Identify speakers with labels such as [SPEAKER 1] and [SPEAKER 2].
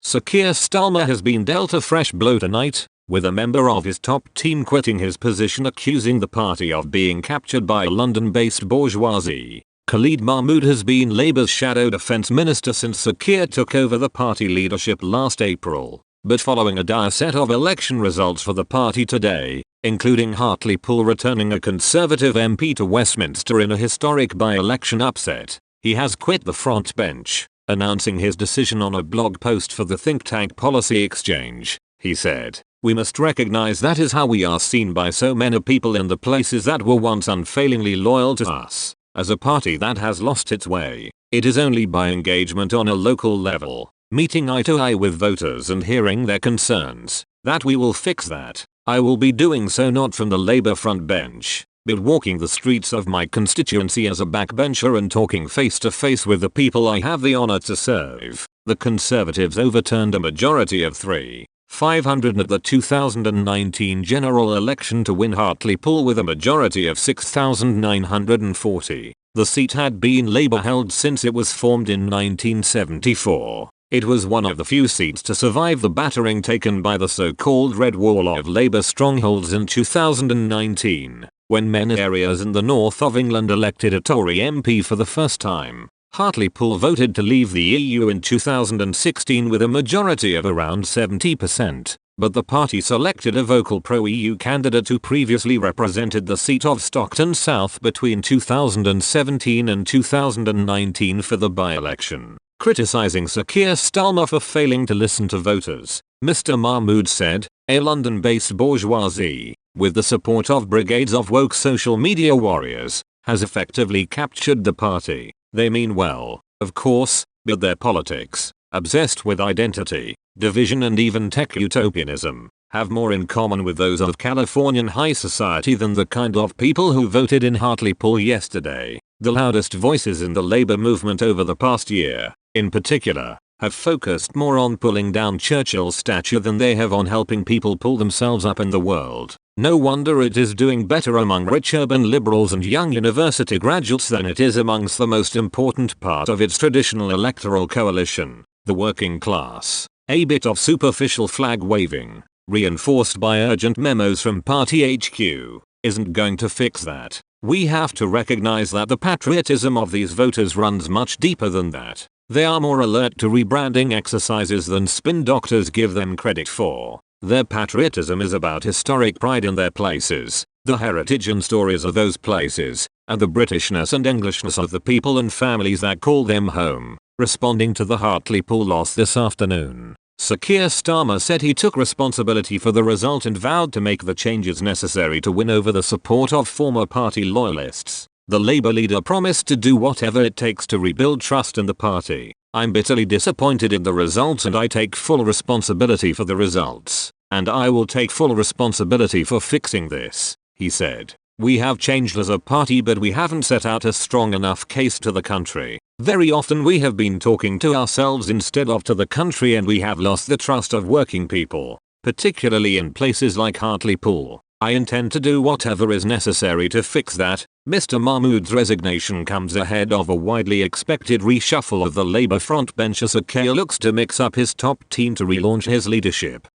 [SPEAKER 1] Sir Keir Starmer has been dealt a fresh blow tonight, with a member of his top team quitting his position, accusing the party of being captured by a London-based bourgeoisie. Khalid Mahmood has been Labour's shadow defence minister since Sir Keir took over the party leadership last April. But following a dire set of election results for the party today, including Hartlepool returning a Conservative MP to Westminster in a historic by-election upset, he has quit the frontbench, announcing his decision on a blog post for the think tank Policy Exchange. He said, "We must recognise that is how we are seen by so many people in the places that were once unfailingly loyal to us. As a party that has lost its way, it is only by engagement on a local level, meeting eye to eye with voters and hearing their concerns, that we will fix that. I will be doing so not from the Labour front bench, but walking the streets of my constituency as a backbencher and talking face to face with the people I have the honour to serve." The Conservatives overturned a majority of 3,500 at the 2019 general election to win Hartlepool with a majority of 6,940. The seat had been Labour-held since it was formed in 1974. It was one of the few seats to survive the battering taken by the so-called Red Wall of Labour strongholds in 2019, when many areas in the north of England elected a Tory MP for the first time. Hartlepool voted to leave the EU in 2016 with a majority of around 70%, but the party selected a vocal pro-EU candidate who previously represented the seat of Stockton South between 2017 and 2019 for the by-election. Criticising Sir Keir Starmer for failing to listen to voters, Mr Mahmood said, "A London-based bourgeoisie, with the support of brigades of woke social media warriors, has effectively captured the party. They mean well, of course, but their politics, obsessed with identity, division and even tech utopianism, have more in common with those of Californian high society than the kind of people who voted in Hartlepool yesterday." The loudest voices in the Labour movement over the past year, in particular, have focused more on pulling down Churchill's statue than they have on helping people pull themselves up in the world. No wonder it is doing better among rich urban liberals and young university graduates than it is amongst the most important part of its traditional electoral coalition, the working class. A bit of superficial flag waving, reinforced by urgent memos from party HQ, isn't going to fix that. We have to recognize that the patriotism of these voters runs much deeper than that. They are more alert to rebranding exercises than spin doctors give them credit for. Their patriotism is about historic pride in their places, the heritage and stories of those places, and the Britishness and Englishness of the people and families that call them home. Responding to the Hartlepool loss this afternoon, Sir Keir Starmer said he took responsibility for the result and vowed to make the changes necessary to win over the support of former party loyalists. The Labour leader promised to do whatever it takes to rebuild trust in the party. "I'm bitterly disappointed in the results and I take full responsibility for the results. And I will take full responsibility for fixing this," he said. "We have changed as a party but we haven't set out a strong enough case to the country. Very often we have been talking to ourselves instead of to the country and we have lost the trust of working people, particularly in places like Hartlepool. I intend to do whatever is necessary to fix that." Mr Mahmood's resignation comes ahead of a widely expected reshuffle of the Labour frontbencher. Sir Keir looks to mix up his top team to relaunch his leadership.